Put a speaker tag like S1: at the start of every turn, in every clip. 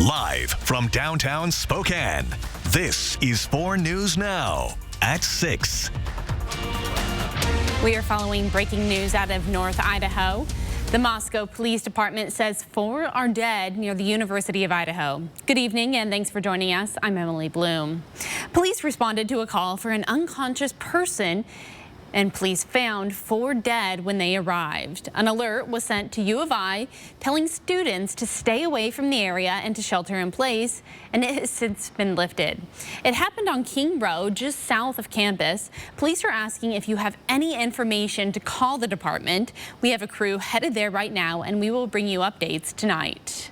S1: Live from downtown Spokane, this is 4 News Now at 6.
S2: We are following breaking news out of North Idaho. The Moscow Police Department says 4 are dead near the University of Idaho. Good evening and thanks for joining us. I'm Emily Bloom. Police responded to a call for an unconscious person, and police found 4 dead when they arrived. An alert was sent to U of I telling students to stay away from the area and to shelter in place, and it has since been lifted. It happened on King Road, just south of campus. Police are asking if you have any information to call the department. We have a crew headed there right now, and we will bring you updates tonight.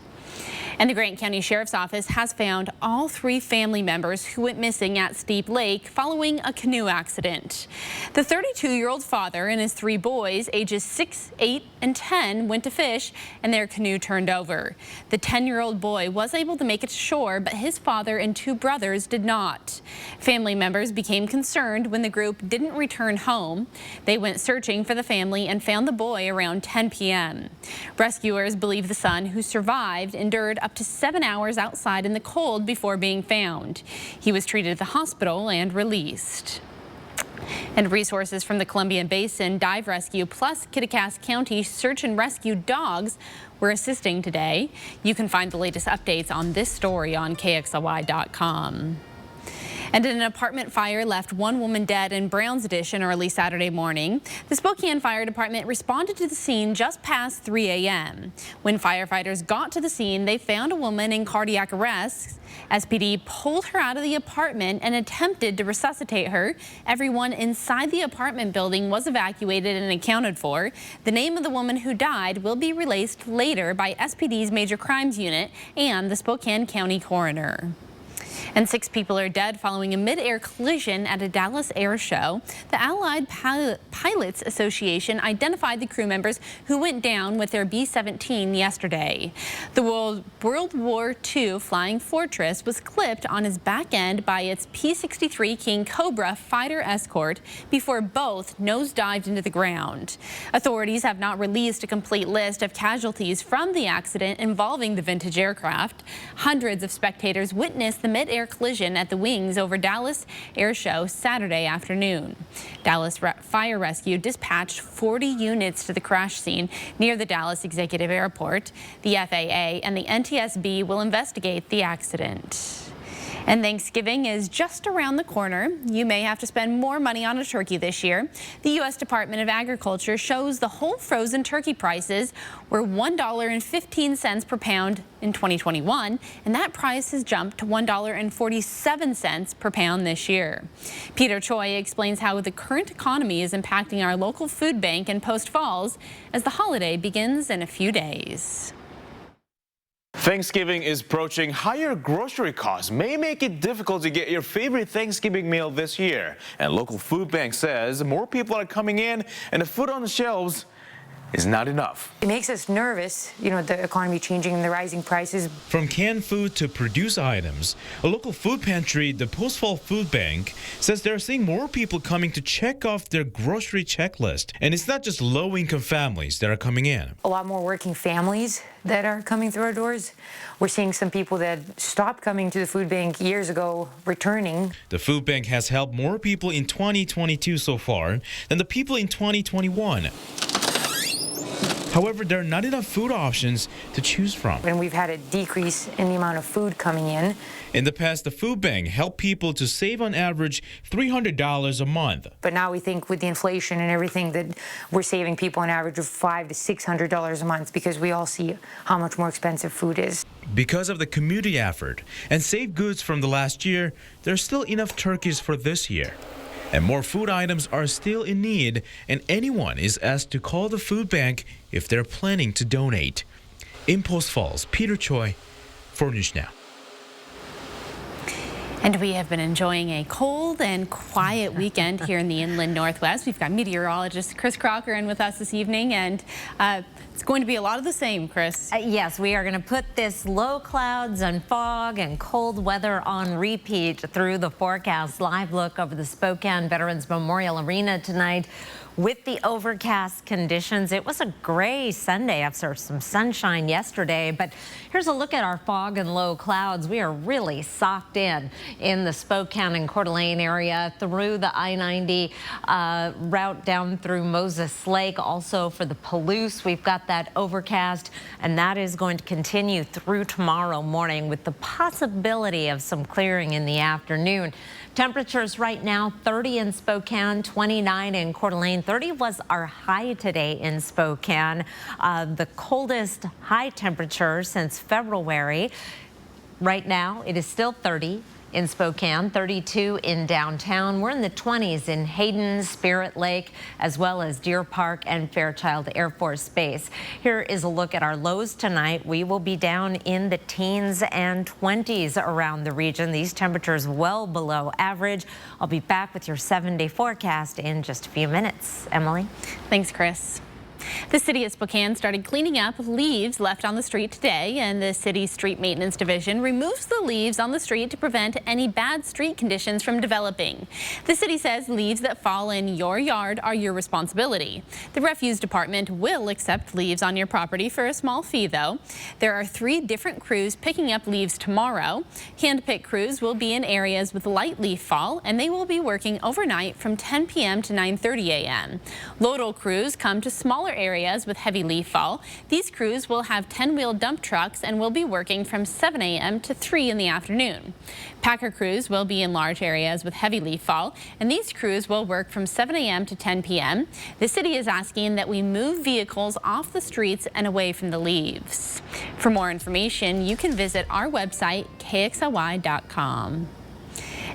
S2: And the Grant County Sheriff's Office has found all 3 family members who went missing at Steep Lake following a canoe accident. The 32-year-old father and his 3 boys, ages 6, 8, and 10, went to fish and their canoe turned over. The 10-year-old boy was able to make it to shore, but his father and 2 brothers did not. Family members became concerned when the group didn't return home. They went searching for the family and found the boy around 10 p.m. Rescuers believe the son, who survived, endured up to 7 hours outside in the cold before being found. He was treated at the hospital and released. And resources from the Columbia Basin Dive Rescue plus Kitticass County Search and Rescue dogs were assisting today. You can find the latest updates on this story on KXLY.com. And an apartment fire left 1 woman dead in Browns Addition early Saturday morning. The Spokane Fire Department responded to the scene just past 3 a.m. When firefighters got to the scene, they found a woman in cardiac arrest. SPD pulled her out of the apartment and attempted to resuscitate her. Everyone inside the apartment building was evacuated and accounted for. The name of the woman who died will be released later by SPD's Major Crimes Unit and the Spokane County Coroner. And 6 people are dead following a mid-air collision at a Dallas air show. The Allied Pilots Association identified the crew members who went down with their B-17 yesterday. The World War II Flying Fortress was clipped on its back end by its P-63 King Cobra fighter escort before both nosedived into the ground. Authorities have not released a complete list of casualties from the accident involving the vintage aircraft. Hundreds of spectators witnessed the mid-air collision at the wings over Dallas Air Show Saturday afternoon. Dallas Fire Rescue dispatched 40 units to the crash scene near the Dallas Executive Airport. The FAA and the NTSB will investigate the accident. And Thanksgiving is just around the corner. You may have to spend more money on a turkey this year. The U.S. Department of Agriculture shows the whole frozen turkey prices were $1.15 per pound in 2021, and that price has jumped to $1.47 per pound this year. Peter Choi explains how the current economy is impacting our local food bank in Post Falls as the holiday begins in a few days.
S3: Thanksgiving is approaching. Higher grocery costs may make it difficult to get your favorite Thanksgiving meal this year. And local food bank says more people are coming in and the food on the shelves is not enough.
S4: It makes us nervous, the economy changing and the rising prices.
S5: From canned food to produce items, a local food pantry, the Post Fall Food Bank, says they're seeing more people coming to check off their grocery checklist. And it's not just low-income families that are coming in.
S4: A lot more working families that are coming through our doors. We're seeing some people that stopped coming to the food bank years ago returning.
S5: The food bank has helped more people in 2022 so far than the people in 2021. However, there are not enough food options to choose from.
S4: And we've had a decrease in the amount of food coming in.
S5: In the past, the food bank helped people to save on average $300 a month.
S4: But now we think with the inflation and everything that we're saving people an average of $500 to $600 a month because we all see how much more expensive food is.
S5: Because of the community effort and saved goods from the last year, there's still enough turkeys for this year. And more food items are still in need, and anyone is asked to call the food bank if they're planning to donate. In Post Falls, Peter Choi, 4 News Now.
S2: And we have been enjoying a cold and quiet weekend here in the inland Northwest. We've got meteorologist Chris Crocker in with us this evening, and it's going to be a lot of the same, Chris.
S6: Yes, we are going to put this low clouds and fog and cold weather on repeat through the forecast. Live look over the Spokane Veterans Memorial Arena tonight. with the overcast conditions. It was a gray Sunday after some sunshine yesterday, but here's a look at our fog and low clouds. We are really socked in the Spokane and Coeur d'Alene area through the I-90 route down through Moses Lake. Also for the Palouse, we've got that overcast, and that is going to continue through tomorrow morning with the possibility of some clearing in the afternoon. Temperatures right now, 30 in Spokane, 29 in Coeur d'Alene. 30 was our high today in Spokane, the coldest high temperature since February. Right now, it is still 30 in Spokane, 32 in downtown. We're in the 20s in Hayden, Spirit Lake, as well as Deer Park and Fairchild Air Force Base. Here is a look at our lows tonight. We will be down in the teens and 20s around the region. These temperatures well below average. I'll be back with your 7-day forecast in just a few minutes. Emily?
S2: Thanks, Chris. The city of Spokane started cleaning up leaves left on the street today, and the city's street maintenance division removes the leaves on the street to prevent any bad street conditions from developing. The city says leaves that fall in your yard are your responsibility. The refuse department will accept leaves on your property for a small fee, though. There are 3 different crews picking up leaves tomorrow. Hand-picked crews will be in areas with light leaf fall, and they will be working overnight from 10 p.m. to 9:30 a.m. Lodal crews come to smaller areas with heavy leaf fall. These crews will have 10-wheel dump trucks and will be working from 7 a.m. to 3 in the afternoon. Packer crews will be in large areas with heavy leaf fall, and these crews will work from 7 a.m. to 10 p.m. The city is asking that we move vehicles off the streets and away from the leaves. For more information, you can visit our website, kxly.com.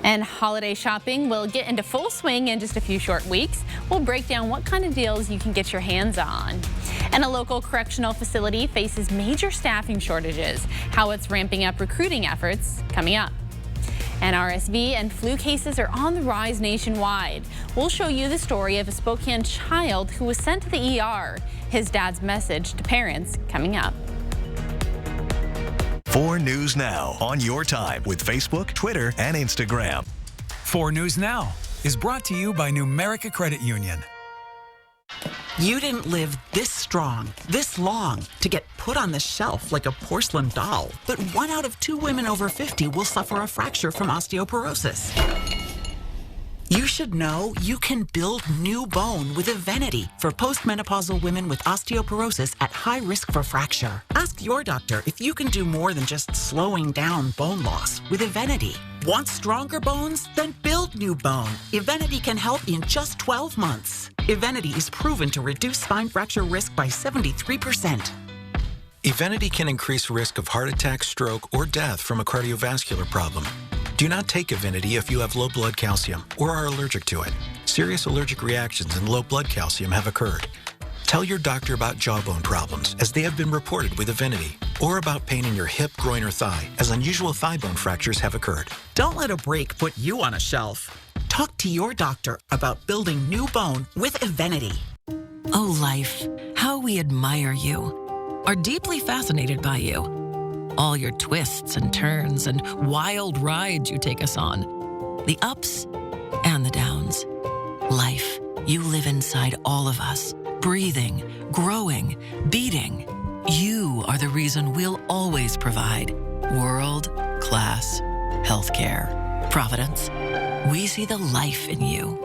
S2: And holiday shopping will get into full swing in just a few short weeks. We'll break down what kind of deals you can get your hands on. And a local correctional facility faces major staffing shortages. How it's ramping up recruiting efforts coming up. And RSV and flu cases are on the rise nationwide. We'll show you the story of a Spokane child who was sent to the ER. His dad's message to parents coming up.
S1: 4 News Now on your time with Facebook, Twitter, and Instagram.
S7: 4 News Now is brought to you by Numerica Credit Union.
S8: You didn't live this strong, this long, to get put on the shelf like a porcelain doll. But 1 out of 2 women over 50 will suffer a fracture from osteoporosis. You should know you can build new bone with Evenity for postmenopausal women with osteoporosis at high risk for fracture. Ask your doctor if you can do more than just slowing down bone loss with Evenity. Want stronger bones? Then build new bone. Evenity can help in just 12 months. Evenity is proven to reduce spine fracture risk by 73%.
S9: Evenity can increase risk of heart attack, stroke, or death from a cardiovascular problem. Do not take Evenity if you have low blood calcium or are allergic to it. Serious allergic reactions and low blood calcium have occurred. Tell your doctor about jawbone problems, as they have been reported with Evenity, or about pain in your hip, groin, or thigh, as unusual thigh bone fractures have occurred.
S8: Don't let a break put you on a shelf. Talk to your doctor about building new bone with Evenity.
S10: Oh, life, how we admire you, are deeply fascinated by you. All your twists and turns and wild rides you take us on. The ups and the downs. Life, you live inside all of us, breathing, growing, beating. You are the reason we'll always provide world-class healthcare. Providence, we see the life in you.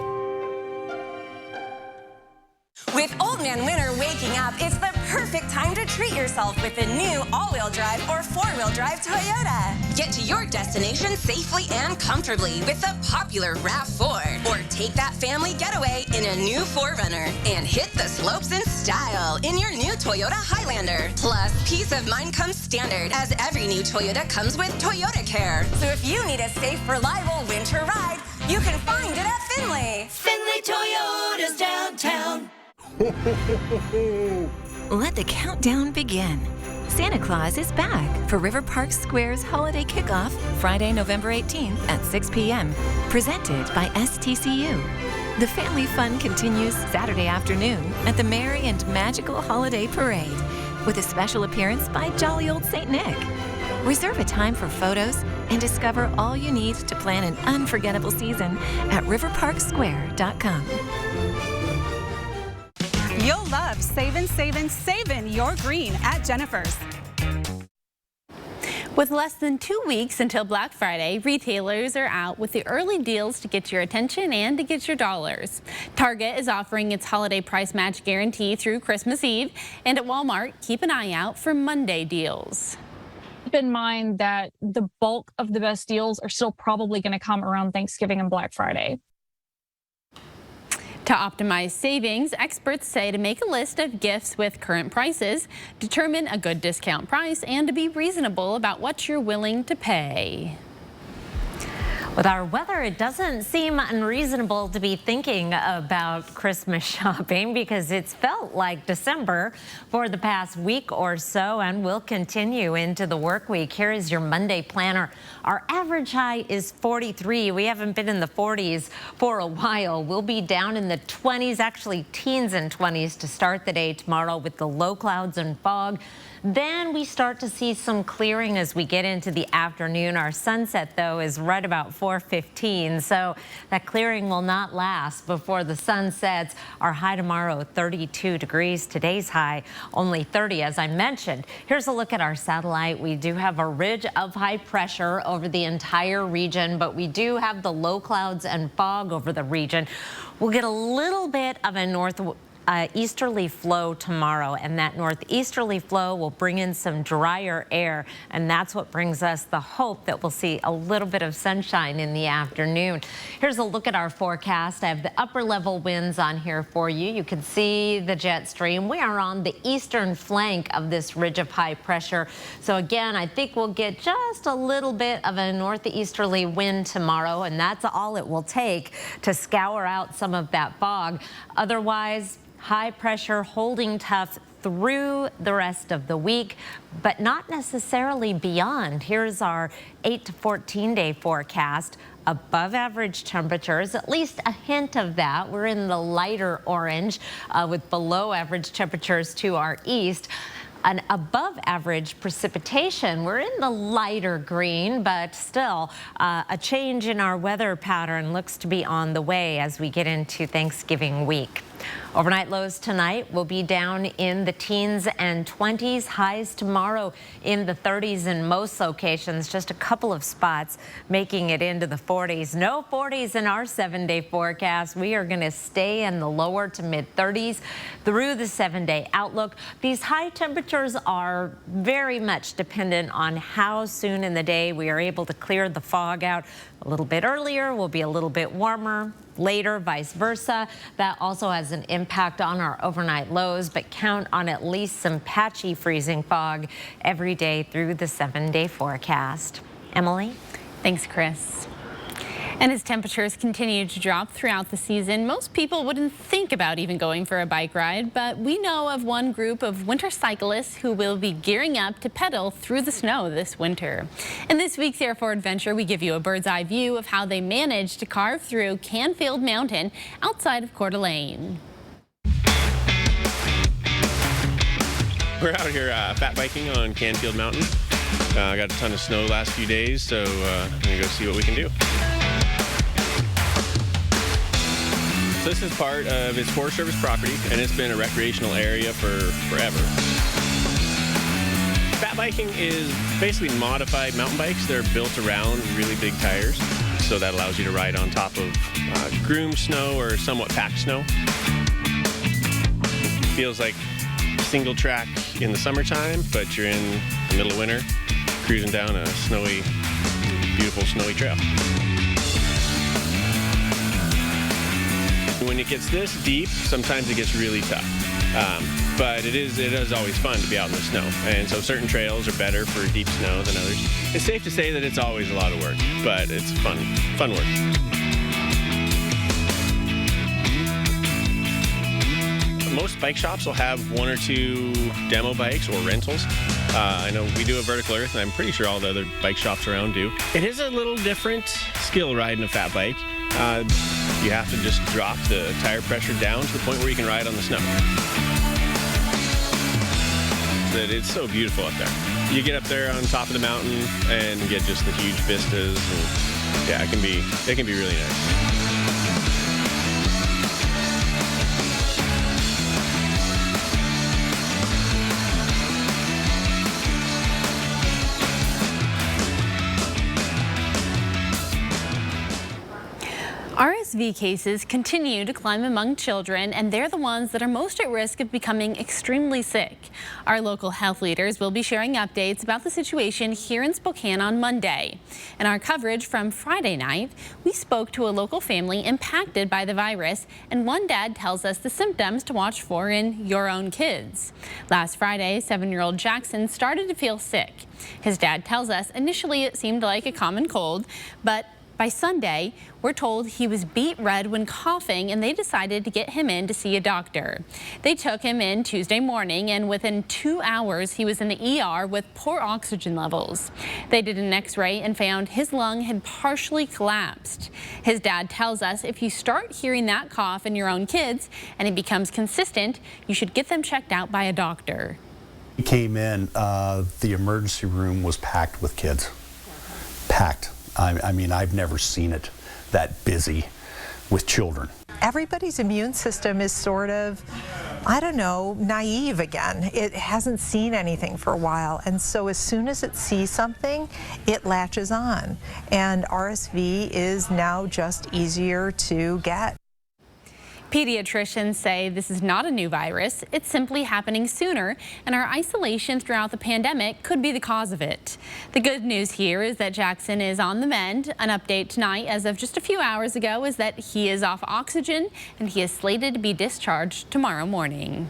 S11: With Old Man Winter waking up, it's the perfect time to treat yourself with a new all-wheel drive or four-wheel drive Toyota. Get to your destination safely and comfortably with the popular RAV4. Or take that family getaway in a new 4Runner and hit the slopes in style in your new Toyota Highlander. Plus, peace of mind comes standard, as every new Toyota comes with Toyota Care. So if you need a safe, reliable winter ride, you can find it at Finley. Finley Toyota's downtown.
S12: Let the countdown begin. Santa Claus is back for River Park Square's holiday kickoff Friday, November 18th at 6 p.m. Presented by STCU. The family fun continues Saturday afternoon at the Merry and Magical Holiday Parade with a special appearance by Jolly Old St. Nick. Reserve a time for photos and discover all you need to plan an unforgettable season at riverparksquare.com.
S13: You'll love saving your green at Jennifer's.
S2: With less than 2 weeks until Black Friday, retailers are out with the early deals to get your attention and to get your dollars. Target is offering its holiday price match guarantee through Christmas Eve, and at Walmart, keep an eye out for Monday deals.
S14: Keep in mind that the bulk of the best deals are still probably going to come around Thanksgiving and Black Friday.
S2: To optimize savings, experts say to make a list of gifts with current prices, determine a good discount price, and to be reasonable about what you're willing to pay.
S6: With our weather, it doesn't seem unreasonable to be thinking about Christmas shopping because it's felt like December for the past week or so and will continue into the work week. Here is your Monday planner. Our average high is 43. We haven't been in the 40s for a while. We'll be down in the 20s, actually teens and 20s to start the day tomorrow with the low clouds and fog. Then we start to see some clearing as we get into the afternoon. Our sunset, though, is right about 4:15, so that clearing will not last before the sun sets. Our high tomorrow, 32 degrees. Today's high, only 30, as I mentioned. Here's a look at our satellite. We do have a ridge of high pressure over the entire region, but we do have the low clouds and fog over the region. We'll get a little bit of a easterly flow tomorrow, and that northeasterly flow will bring in some drier air, and that's what brings us the hope that we'll see a little bit of sunshine in the afternoon. Here's a look at our forecast. I have the upper level winds on here for you. You can see the jet stream. We are on the eastern flank of this ridge of high pressure. So again, I think we'll get just a little bit of a northeasterly wind tomorrow, and that's all it will take to scour out some of that fog. Otherwise, high pressure holding tough through the rest of the week, but not necessarily beyond. Here's our 8 to 14 day forecast. Above average temperatures, at least a hint of that. We're in the lighter orange with below average temperatures to our east. An above average precipitation. We're in the lighter green, but still a change in our weather pattern looks to be on the way as we get into Thanksgiving week. Overnight lows tonight will be down in the teens and 20s. Highs tomorrow in the 30s in most locations. Just a couple of spots making it into the 40s. No 40s in our 7-day forecast. We are going to stay in the lower to mid 30s through the 7-day outlook. These high temperatures are very much dependent on how soon in the day we are able to clear the fog out. A little bit earlier, we'll be a little bit warmer. Later, vice versa. That also has an impact on our overnight lows, but count on at least some patchy freezing fog every day through the 7-day forecast. Emily?
S2: Thanks, Chris. And as temperatures continue to drop throughout the season, most people wouldn't think about even going for a bike ride, but we know of one group of winter cyclists who will be gearing up to pedal through the snow this winter. In this week's Air for Adventure, we give you a bird's eye view of how they managed to carve through Canfield Mountain outside of Coeur d'Alene.
S15: We're out here fat biking on Canfield Mountain. I got a ton of snow last few days, so I'm gonna go see what we can do. So this is part of its Forest Service property, and it's been a recreational area for forever. Fat biking is basically modified mountain bikes. They're built around really big tires, so that allows you to ride on top of groomed snow or somewhat packed snow. It feels like single track in the summertime, but you're in the middle of winter, cruising down a snowy, beautiful snowy trail. When it gets this deep, sometimes it gets really tough. But it is always fun to be out in the snow. And so certain trails are better for deep snow than others. It's safe to say that it's always a lot of work, but it's fun work. Most bike shops will have 1 or 2 demo bikes or rentals. I know we do a Vertical Earth, and I'm pretty sure all the other bike shops around do. It is a little different skill riding a fat bike. You have to just drop the tire pressure down to the point where you can ride on the snow. It's so beautiful up there. You get up there on top of the mountain and get just the huge vistas. And yeah, it can be really nice.
S2: RSV cases continue to climb among children, and they're the ones that are most at risk of becoming extremely sick. Our local health leaders will be sharing updates about the situation here in Spokane on Monday. In our coverage from Friday night, we spoke to a local family impacted by the virus, and one dad tells us the symptoms to watch for in your own kids. Last Friday, 7-year-old Jackson started to feel sick. His dad tells us initially it seemed like a common cold, but by Sunday, we're told he was beet red when coughing, and they decided to get him in to see a doctor. They took him in Tuesday morning, and within 2 hours, he was in the ER with poor oxygen levels. They did an X-ray and found his lung had partially collapsed. His dad tells us if you start hearing that cough in your own kids and it becomes consistent, you should get them checked out by a doctor.
S16: He came in, the emergency room was packed with kids. Packed. I mean, I've never seen it that busy with children.
S17: Everybody's immune system is sort of, I don't know, naive again. It hasn't seen anything for a while, and so as soon as it sees something, it latches on. And RSV is now just easier to get.
S2: Pediatricians say this is not a new virus. It's simply happening sooner, and our isolation throughout the pandemic could be the cause of it. The good news here is that Jackson is on the mend. An update tonight, as of just a few hours ago, is that he is off oxygen and he is slated to be discharged tomorrow morning.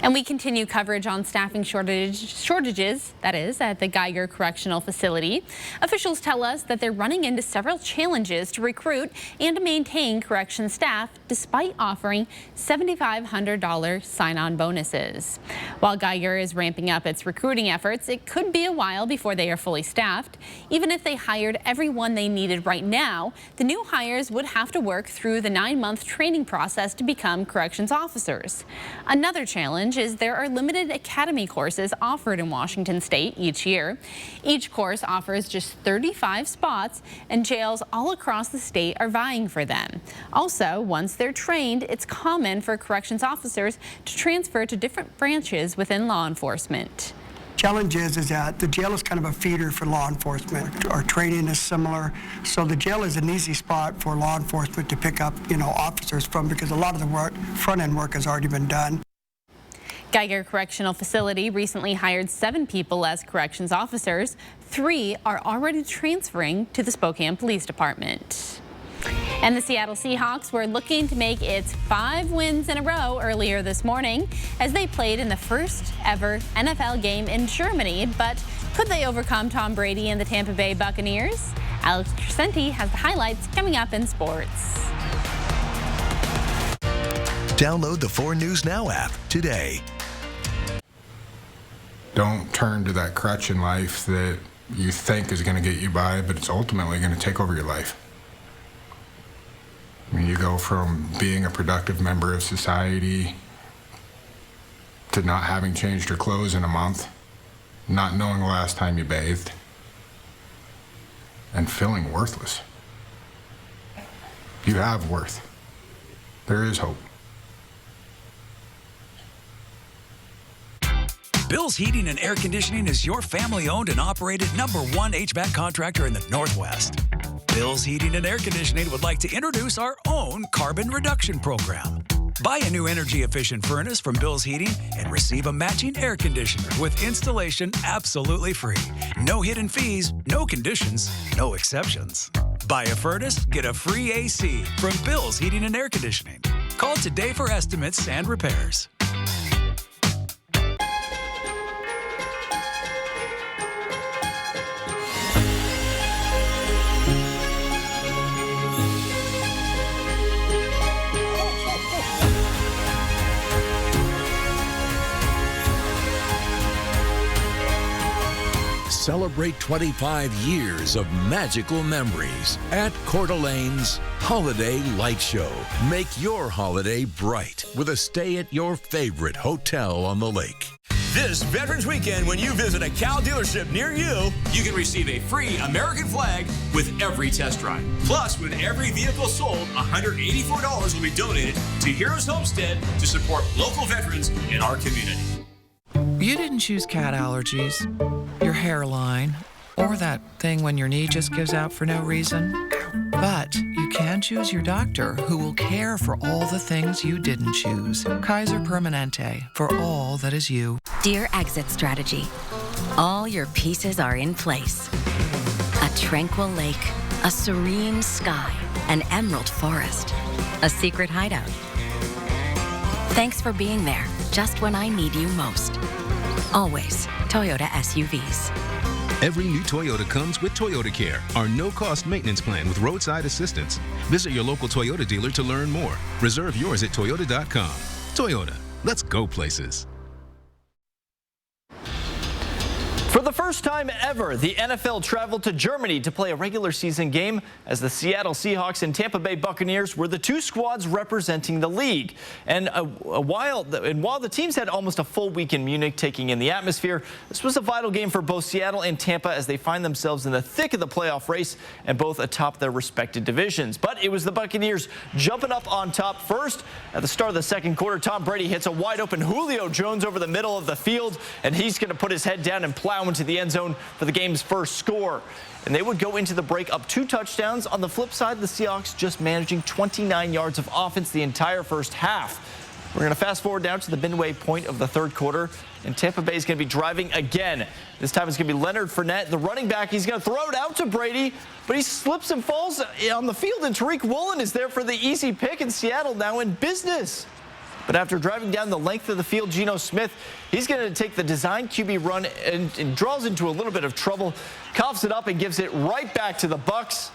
S2: And we continue coverage on staffing shortages, that is, at the Geiger Correctional Facility. Officials tell us that they're running into several challenges to recruit and to maintain correction staff despite offering $7,500 sign-on bonuses. While Geiger is ramping up its recruiting efforts, it could be a while before they are fully staffed. Even if they hired everyone they needed right now, the new hires would have to work through the 9-month training process to become corrections officers. Another challenge is there are limited academy courses offered in Washington State each year. Each course offers just 35 spots, and jails all across the state are vying for them. Also, once they're trained, it's common for corrections officers to transfer to different branches within law enforcement.
S18: Challenge is that the jail is kind of a feeder for law enforcement. Our training is similar, so the jail is an easy spot for law enforcement to pick up, officers from, because a lot of the front-end work has already been done.
S2: Geiger Correctional Facility recently hired 7 people as corrections officers. 3 are already transferring to the Spokane Police Department. And the Seattle Seahawks were looking to make its 5 wins in a row earlier this morning as they played in the first ever NFL game in Germany. But could they overcome Tom Brady and the Tampa Bay Buccaneers? Alex Crescenti has the highlights coming up in sports.
S1: Download the 4 News Now app today.
S19: Don't turn to that crutch in life that you think is going to get you by, but it's ultimately going to take over your life. I mean, you go from being a productive member of society to not having changed your clothes in a month, not knowing the last time you bathed, and feeling worthless. You have worth. There is hope.
S7: Bill's Heating and Air Conditioning is your family-owned and operated #1 HVAC contractor in the Northwest. Bill's Heating and Air Conditioning would like to introduce our own carbon reduction program. Buy a new energy-efficient furnace from Bill's Heating and receive a matching air conditioner with installation absolutely free. No hidden fees, no conditions, no exceptions. Buy a furnace, get a free AC from Bill's Heating and Air Conditioning. Call today for estimates and repairs.
S20: Celebrate 25 years of magical memories at Coeur d'Alene's Holiday Light Show. Make your holiday bright with a stay at your favorite hotel on the lake.
S21: This Veterans Weekend, when you visit a Cal dealership near you, you can receive a free American flag with every test drive. Plus, with every vehicle sold, $184 will be donated to Heroes Homestead to support local veterans in our community.
S22: You didn't choose cat allergies, your hairline, or that thing when your knee just gives out for no reason. But you can choose your doctor who will care for all the things you didn't choose. Kaiser Permanente, for all that is you.
S3: Dear Exit Strategy, all your pieces are in place. A tranquil lake, a serene sky, an emerald forest, a secret hideout. Thanks for being there just when I need you most. Always Toyota SUVs.
S4: Every new Toyota comes with Toyota Care, our no-cost maintenance plan with roadside assistance. Visit your local Toyota dealer to learn more. Reserve yours at Toyota.com. Toyota, let's go places.
S23: For the first time ever, the NFL traveled to Germany to play a regular season game as the Seattle Seahawks and Tampa Bay Buccaneers were the two squads representing the league. And while the teams had almost a full week in Munich taking in the atmosphere, this was a vital game for both Seattle and Tampa as they find themselves in the thick of the playoff race and both atop their respective divisions. But it was the Buccaneers jumping up on top first. At the start of the second quarter, Tom Brady hits a wide open Julio Jones over the middle of the field, and he's going to put his head down and plow into the end zone for the game's first score. And they would go into the break up 2 touchdowns. On the flip side, the Seahawks just managing 29 yards of offense the entire first half. We're going to fast forward now to the midway point of the third quarter, and Tampa Bay is going to be driving again. This time it's going to be Leonard Fournette, the running back. He's going to throw it out to Brady, but he slips and falls on the field, and Tariq Woolen is there for the easy pick, and Seattle now in business. But after driving down the length of the field, Geno Smith, he's going to take the design QB run and draws into a little bit of trouble, coughs it up and gives it right back to the Bucs.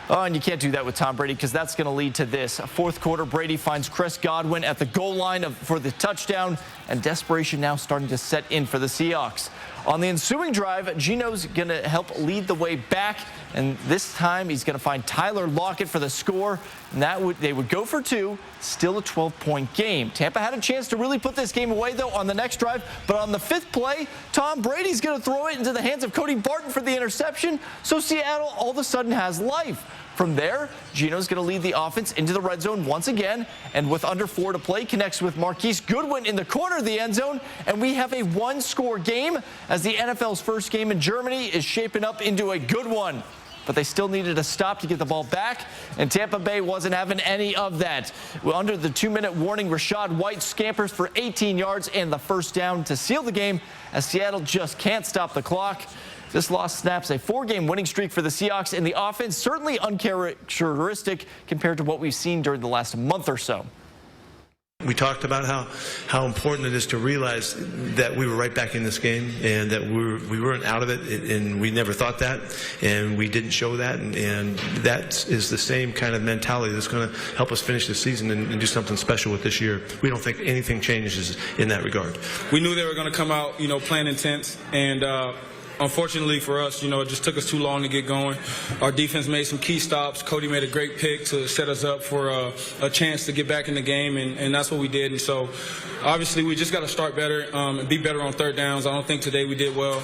S23: Oh, and you can't do that with Tom Brady because that's going to lead to this. Fourth quarter, Brady finds Chris Godwin at the goal line for the touchdown, and desperation now starting to set in for the Seahawks. On the ensuing drive, Geno's going to help lead the way back, and this time he's going to find Tyler Lockett for the score, and they would go for 2, still a 12-point game. Tampa had a chance to really put this game away, though, on the next drive, but on the 5th play, Tom Brady's going to throw it into the hands of Cody Barton for the interception, so Seattle all of a sudden has life. From there, Geno's going to lead the offense into the red zone once again, and with under 4 to play, connects with Marquise Goodwin in the corner of the end zone, and we have a 1-score game as the NFL's first game in Germany is shaping up into a good one. But they still needed a stop to get the ball back, and Tampa Bay wasn't having any of that. Under the 2-minute warning, Rachaad White scampers for 18 yards and the first down to seal the game as Seattle just can't stop the clock. This loss snaps a 4-game winning streak for the Seahawks, and the offense certainly uncharacteristic compared to what we've seen during the last month or so.
S24: We talked about how important it is to realize that we were right back in this game and that we weren't out of it, and we never thought that, and we didn't show that, and that is the same kind of mentality that's going to help us finish the season and do something special with this year. We don't think anything changes in that regard.
S25: We knew they were going to come out, playing intense, and unfortunately for us, it just took us too long to get going. Our defense made some key stops. Cody made a great pick to set us up for a chance to get back in the game, and that's what we did. And so, obviously, we just got to start better and be better on third downs. I don't think today we did well.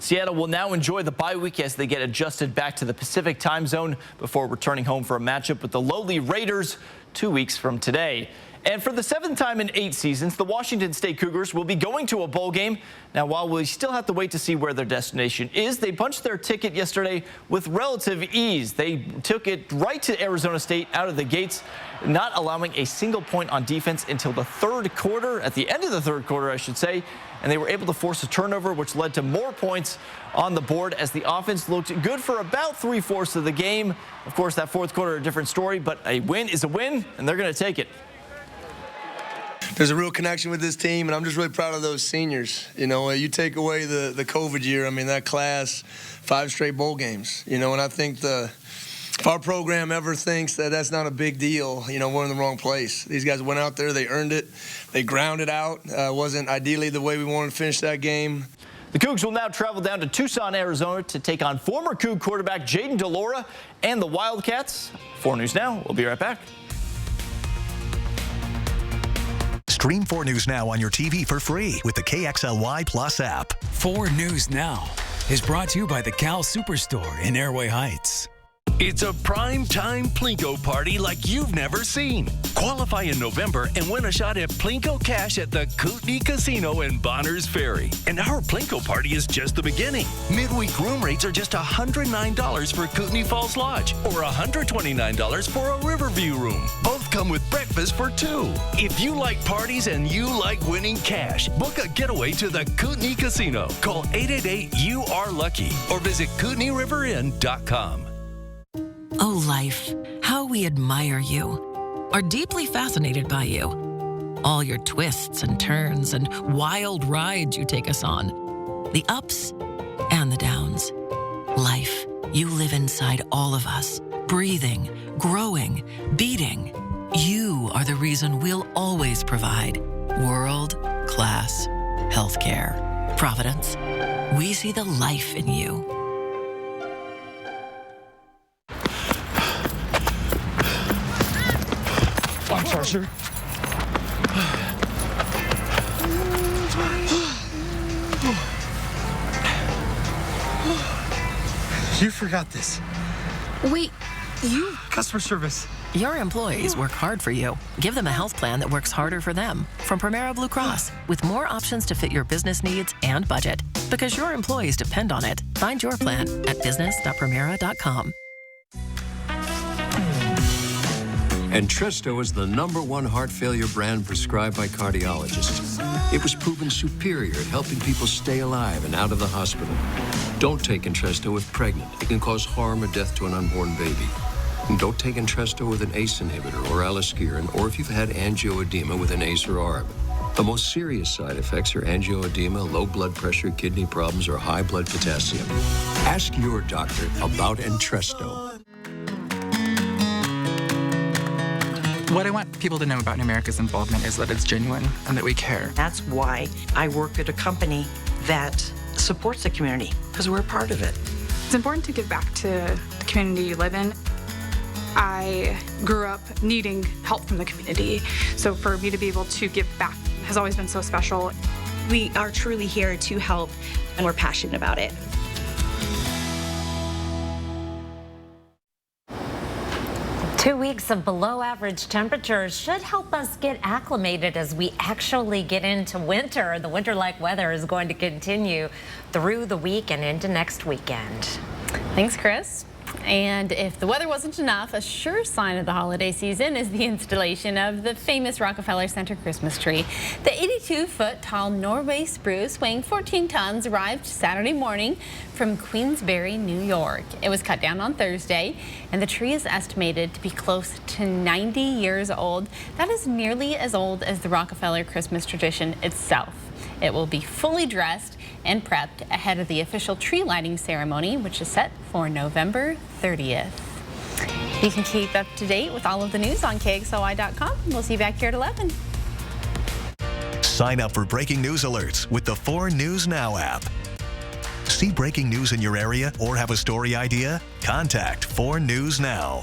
S23: Seattle will now enjoy the bye week as they get adjusted back to the Pacific time zone before returning home for a matchup with the lowly Raiders 2 weeks from today. And for the 7th time in 8 seasons, the Washington State Cougars will be going to a bowl game. Now, while we still have to wait to see where their destination is, they punched their ticket yesterday with relative ease. They took it right to Arizona State out of the gates, not allowing a single point on defense until the third quarter, at the end of the third quarter, I should say. And they were able to force a turnover, which led to more points on the board as the offense looked good for about 3/4 of the game. Of course, that fourth quarter, a different story, but a win is a win, and they're going to take it.
S26: There's a real connection with this team, and I'm just really proud of those seniors. You take away the COVID year, that class, 5 straight bowl games. And I think if our program ever thinks that that's not a big deal, we're in the wrong place. These guys went out there, they earned it, they grounded out. Wasn't ideally the way we wanted to finish that game.
S23: The Cougs will now travel down to Tucson, Arizona to take on former Coug quarterback Jayden de Laura and the Wildcats. 4 News Now. We'll be right back.
S1: Stream 4 News Now on your TV for free with the KXLY Plus app.
S7: 4 News Now is brought to you by the Cal Superstore in Airway Heights.
S5: It's a prime-time Plinko party like you've never seen. Qualify in November and win a shot at Plinko Cash at the Kootenai Casino in Bonners Ferry. And our Plinko party is just the beginning. Midweek room rates are just $109 for Kootenai Falls Lodge or $129 for a Riverview room. Both come with breakfast for two. If you like parties and you like winning cash, book a getaway to the Kootenai Casino. Call 888-YOU-ARE-LUCKY or visit KootenaiRiverInn.com.
S8: Oh, life, how we admire you, are deeply fascinated by you. All your twists and turns and wild rides you take us on. The ups and the downs. Life, you live inside all of us, breathing, growing, beating. You are the reason we'll always provide world-class healthcare. Providence, we see the life in you.
S9: I'm sorry, sir. You forgot this.
S8: Wait, you...
S9: Customer service.
S8: Your employees work hard for you. Give them a health plan that works harder for them. From Primera Blue Cross, with more options to fit your business needs and budget. Because your employees depend on it. Find your plan at business.primera.com.
S10: Entresto is the #1 heart failure brand prescribed by cardiologists. It was proven superior at helping people stay alive and out of the hospital. Don't take Entresto if pregnant. It can cause harm or death to an unborn baby. And don't take Entresto with an ACE inhibitor or aliskiren, or if you've had angioedema with an ACE or ARB. The most serious side effects are angioedema, low blood pressure, kidney problems, or high blood potassium. Ask your doctor about Entresto.
S11: What I want people to know about Numerica's involvement is that it's genuine and that we care.
S12: That's why I work at a company that supports the community, because we're a part of it.
S27: It's important to give back to the community you live in. I grew up needing help from the community, so for me to be able to give back has always been so special.
S28: We are truly here to help, and we're passionate about it.
S6: Two weeks of below average temperatures should help us get acclimated as we actually get into winter. The winter-like weather is going to continue through the week and into next weekend.
S2: Thanks, Chris. And if the weather wasn't enough, a sure sign of the holiday season is the installation of the famous Rockefeller Center Christmas tree. The 82-foot tall Norway spruce weighing 14 tons arrived Saturday morning from Queensbury, New York. It was cut down on Thursday, and the tree is estimated to be close to 90 years old. That is nearly as old as the Rockefeller Christmas tradition itself. It will be fully dressed and prepped ahead of the official tree lighting ceremony, which is set for November 30th. You can keep up to date with all of the news on KXLY.com. We'll see you back here at 11.
S1: Sign up for breaking news alerts with the 4 News Now app. See breaking news in your area or have a story idea? Contact 4 News Now.